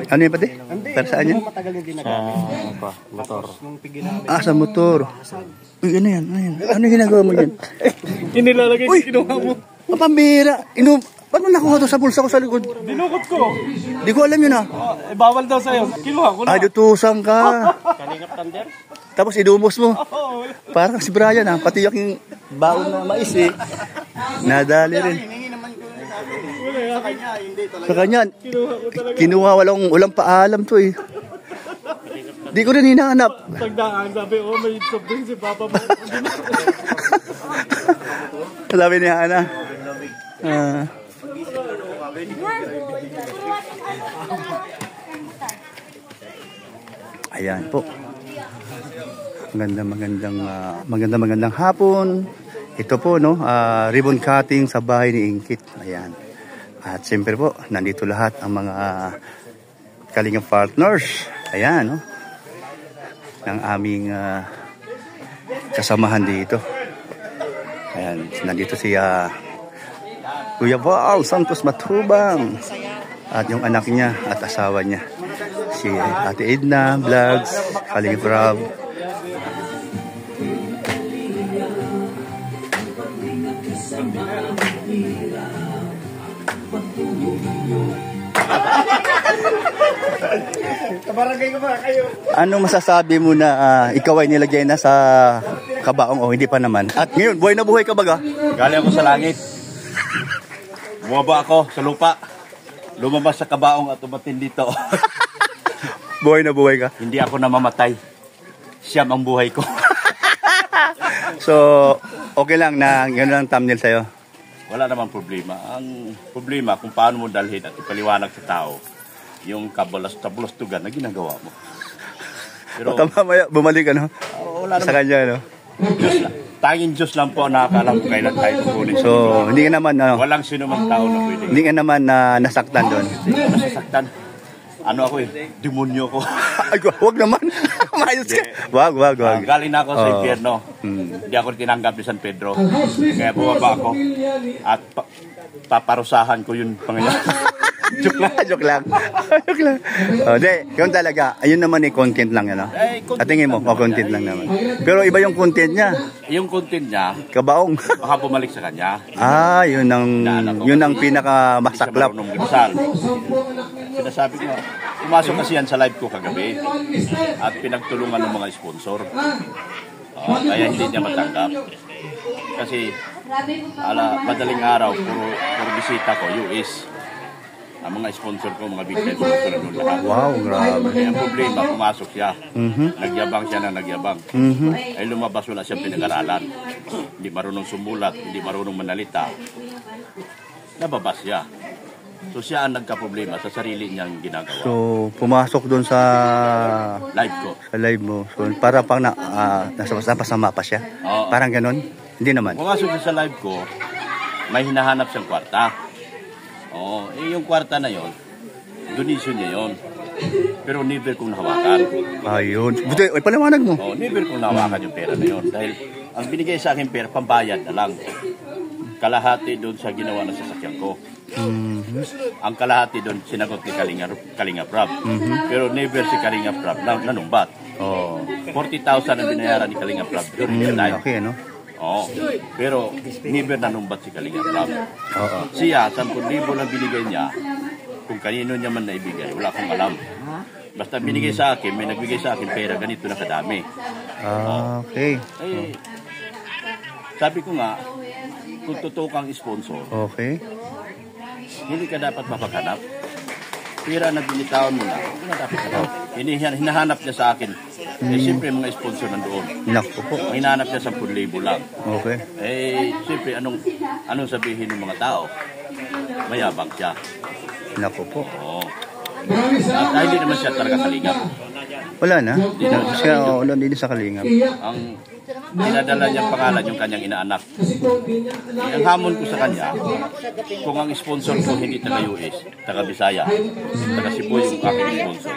Ano yan pati? Para saan yan? Matagal yung ginagamit. Sa motor. Sa motor. Uy, ano yan? Ano yung ginagawa mo dyan? Inilalagay yung kinuha mo. Pambira. Paano nakuha to sa bulsa ko sa likod? Dinukot ko. Di ko alam yun Bawal daw sa'yo. Kinuha ko na. Ay, dutusang ka. Kalingap thunder? Tapos idumos mo. Parang si Brian pati yung baon na mais nadali rin. Sa kanya, hindi talaga. Sa kanya, Kinuha ko talaga. kinuha walang paalam to Di ko rin hinahanap. Pagdaan, sabi, may soft drink si Papa mo. Sabi ni Hana. Ayan po. Magandang hapon. Ito po ribbon cutting sa bahay ni Ingkit. Ayan. At siyempre po, nandito lahat ang mga Kalingap partners. Ayan, ng aming kasamahan dito. Ayan, nandito si Kuya Val Santos Matubang at yung anak niya at asawa niya. Si Ate Edna Vlogs, Kalingap Rob. Kabarangay ko ba kayo? Ano masasabi mo na ikaw ay nilagay na sa kabaong o hindi pa naman? At ngayon, buhay na buhay ka baga? Galing ako sa langit. Bumaba ako sa lupa. Lumabas sa kabaong at umatin dito. Buhay na buhay ka? Hindi ako namamatay. Siyam ang buhay ko. So, okay lang na gano'n ang thumbnail sa'yo? Wala namang problema. Ang problema kung paano mo dalhin at ipaliwanag sa tao yung kabulastugan na ginagawa mo. Pero Mamaya, bumalik wala sa naman. kanya, Diyos lang. Tanging Diyos lang po ang nakakaalam kung kailan tayo kukunin. So, hindi ka naman, Walang sino mang tao na pwede. hindi ka naman nasaktan doon. Nasasaktan. Ano ako demonyo ko. Ay, wag naman. Mayos ka. Wag. Galing na ako sa impyerno. Hindi ako tinanggap ni San Pedro. Kaya bumaba ako at paparusahan ko yung Panginoon. Joke lang. Yun talaga. Ayun naman content lang yan. Content At tingin mo, lang naman content yan. lang naman. Pero iba yung content niya. Yung content niya, Kabaong. baka bumalik sa kanya. Yun ang pinakamasaklap. Hindi siya marunong magdasal. Sinasabi ko, pumasok kasi yan sa live ko kagabi at pinagtulungan ng mga sponsor. Kaya hindi niya matanggap. Kasi madaling araw, puro bisita ko, US. Ang mga sponsor ko, mga big time sponsor na doon lahat. Wow, grabe. Kaya ang problema, pumasok siya. Nagyabang siya na nagyabang. Ay lumabas, wala siyang pinag-aralan. Hindi marunong sumulat, hindi marunong manalita. Nababas siya. So siya ang nagka-problema sa sarili niyang ginagawa. So, pumasok doon sa Live ko. sa live mo. So, para pang napasama pa siya. Oo. Parang ganon. Hindi naman. Pumasok siya sa live ko, may hinahanap siyang kwarta. Yung kwarta na yon, donation niya yon. Pero never kong nahawakan. Ayun. Buti, paliwanag mo. Never kong nahawakan yung pera na yon. Dahil ang binigay sa akin pera, pambayad na lang. Kalahati doon sa ginawa ng sasakyan ko. Ang kalahati doon, sinagot ni Kalingap Rob. Pero never si Kalingap Rob nanumbat. 40,000 ang binayaran ni Kalingap Rob. Okay, Pero never nanumbat si Kalingap Rob. Siya, 10,000 lang binigay niya. Kung kanino niya man naibigay, wala akong alam. Basta binigay sa akin, may nagbigay sa akin pera, ganito na kadami. Okay. Sabi ko nga, kung totoo kang sponsor, Okay. hindi ka dapat mapaghanap. Pera na binitawan mo na, hindi na dapat hanap. Hinahanap niya sa akin. Siyempre mga sponsor nandoon. Naku po. Hinahanap niya 10,000 lang. Okay. Siyempre, anong sabihin ng mga tao? Mayabang siya. Naku po. At hindi naman siya talaga kalingap. Wala na. Wala din sa Kalingap. Ang dinadala niyang pangalan yung kanyang inaanak. Ang hamon ko sa kanya, kung ang sponsor ko hindi taga-US, taga-Bisaya, taga-Cebu yung aking sponsor,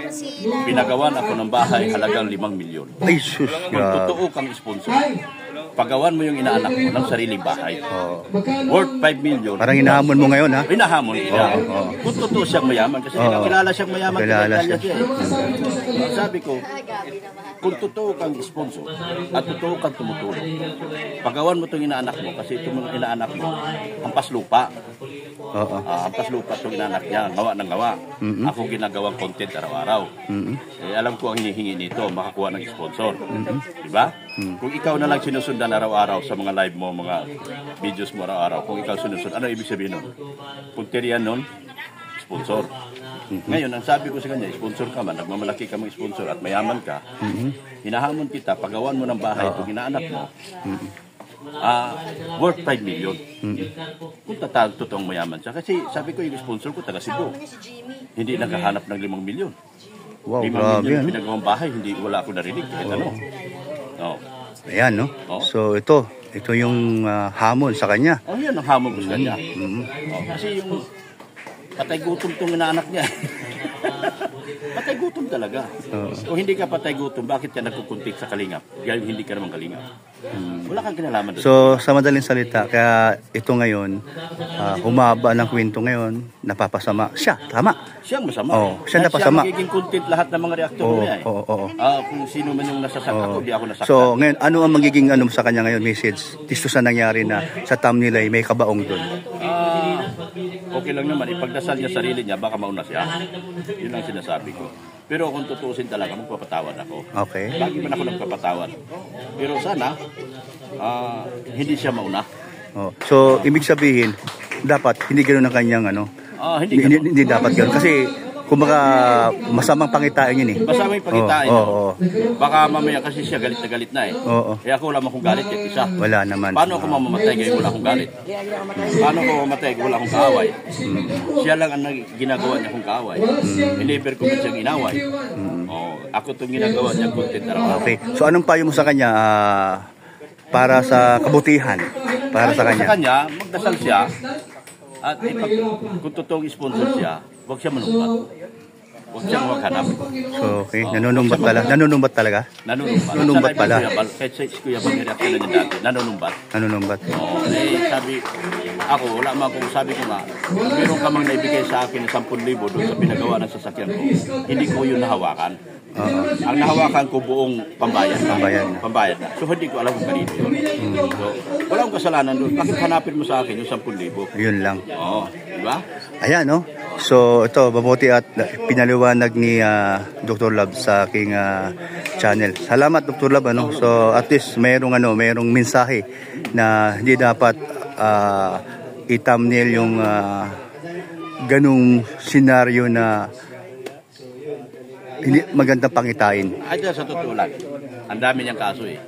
pinagawan ako ng bahay halagang 5 milyon. Ay, sus. Kung totoo kang sponsor, pagawan mo yung inaanak mo ng sariling bahay. Oo. Worth 5 million. Parang hinahamon mo ngayon, ha? Hinahamon siya. Oo. Kung totoo siyang mayaman, kasi kilala siyang mayaman. Kilala siya. Sabi ko, kung totoo kang sponsor at totoo kang tumutulong, pagawan mo itong inaanak mo, kasi itong mga inaanak mo, hampas lupa. Oo. Hampas lupa itong inaanak niya, gawa ng gawa. Ako ginagawang content araw-araw. Alam ko ang hinihingi nito, makakuha ng sponsor. Diba? Kung ikaw na lang sinusundan araw-araw sa mga live mo, mga videos mo araw-araw, kung ikaw sinusundan, ano ibig sabihin nun? Punterian nun, sponsor. Ngayon, ang sabi ko sa kanya, sponsor ka man, nagmamalaki ka mong sponsor at mayaman ka, hinahamon kita, pagawan mo ng bahay itong inaanak mo, worth 5 million. Kung totoong mayaman siya. Kasi sabi ko, yung sponsor ko, taga Cebu. Hindi naghahanap ng 5 million. Wow, 5 grabe million yan. Pinagawang bahay, hindi, wala ako narinig. Kahit ano. Ayan, no? Oo. So, ito yung hamon sa kanya. Yan ang hamon ko sa kanya. Kasi yung patay gutom tong inaanak niya. Patay gutom talaga. Kung hindi ka patay gutom, bakit ka nagkukuntik sa kalingap? Dahil hindi ka naman kalingap. Wala kang kinalaman doon. So, sa madaling salita, kaya ito ngayon, humaba ng kwento ngayon, napapasama. Siya, tama. Siyang masama. Oo, siya Dahil napasama. Siya magiging content lahat ng mga reaktor niya eh. Oo. Kung sino man yung nasasaktan ako, di ako nasaktan. So, ngayon, ano ang magiging sa kanya ngayon, message? Dito sa nangyari na sa thumbnail ay may kabaong doon. Okay lang naman, ipagdasal niya sarili niya, baka mauna siya. Yun ang sinasabi ko. Pero kung tutusin talaga, magpapatawad ako. Okay. Lagi man ako nagpapatawad. Pero sana, hindi siya mauna. Oh. So, ibig sabihin, dapat hindi ganoon ang kanyang hindi dapat ganoon. Kasi, kumbaga, masamang pangitain yun eh. Masama yung pagitain. Oo. Baka mamaya kasi siya galit na eh. Oo. Eh ako wala akong galit yung isa. Wala naman. Paano ako mamamatay ngayon wala akong galit? Paano ako mamamatay kung wala akong kaaway? Siya lang ang ginagawa niya akong kaaway. Never ko siyang inaway. Ako itong ginagawa niya content araw-araw. Okay. So, anong payo mo sa kanya para sa kabutihan? Para sa kanya? Sa kanya, magdasal siya. At kung totoong sponsor siya, huwag siya manumbat. Huwag siyang maghanap. So, okay. Nanunumbat pala. Nanunumbat talaga? Nanunumbat pala. Kahit sa Kuya Bang reaction na niya dati, nanunumbat. Nanunumbat. Sabi, ako, wala man kung sabi ko nga, meron ka mang naibigay sa akin ng 10,000 doon sa pinagawa ng sasakyan ko. Hindi ko yun nahawakan. Ang nahawakan ko buong pambayad na. So, hindi ko alam kung kanino yun. So, wala akong kasalanan doon. Bakit hanapin mo sa akin yung 10,000? Yun lang. Oo, di ba? Ayan, no? So, ito, mabuti at pinaliwanag ni Dr. Love sa aking channel. Salamat, Dr. Love, ano? So, at least, mayroong mensahe na hindi dapat i-thumbnail yung ganung senaryo na hindi magandang pangitain. Ay, sa totoo lang, ang dami niyang kaso eh.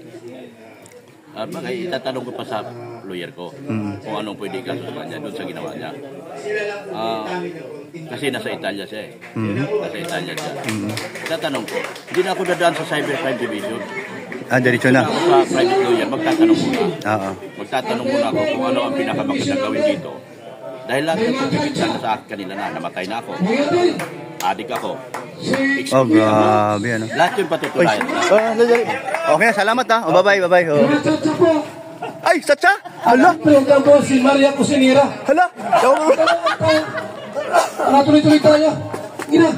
Itatanong ko pa sa lawyer ko kung anong pwede kaso sa kanya doon sa ginawa niya. Kasi nasa Italia siya eh. Nasa Italia siya. Itatanong ko, hindi na ako dadaan sa Cybercrime Division. Diretso na. Ako sa private lawyer, magtatanong muna. Oo. Magtatanong muna ako kung ano ang pinakamagandang gawin dito. Dahil lahat ng pagkikita sa kanila na, namatay na ako. Adik ako. Oh, grabe, ano? Lahat yung patutulayan. Okay, salamat ha. Oh, bye-bye. Ay, Satcha! Hala! Program po si Maria Cusinera. Hala! Tuloy-tuloy tayo. Gina.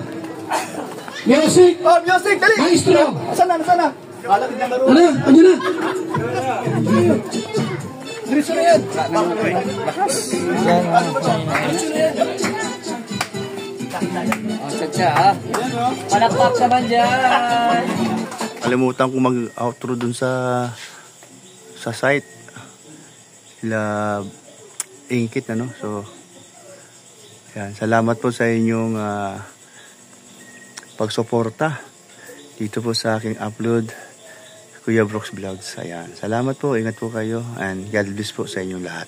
Music. Oh, music! Dali! Maestro. Sana? Ano? Ano na? Diretso na yan! Satsa, ha? Palakpak naman dyan! Kalimutan ko mag-outro dun sa site. Sila Ingkit, ano? So, yan. Salamat po sa inyong pagsuporta dito po sa aking upload, Kuya Brooks Vlogs. Ayan. Salamat po. Ingat po kayo. And God bless po sa inyong lahat.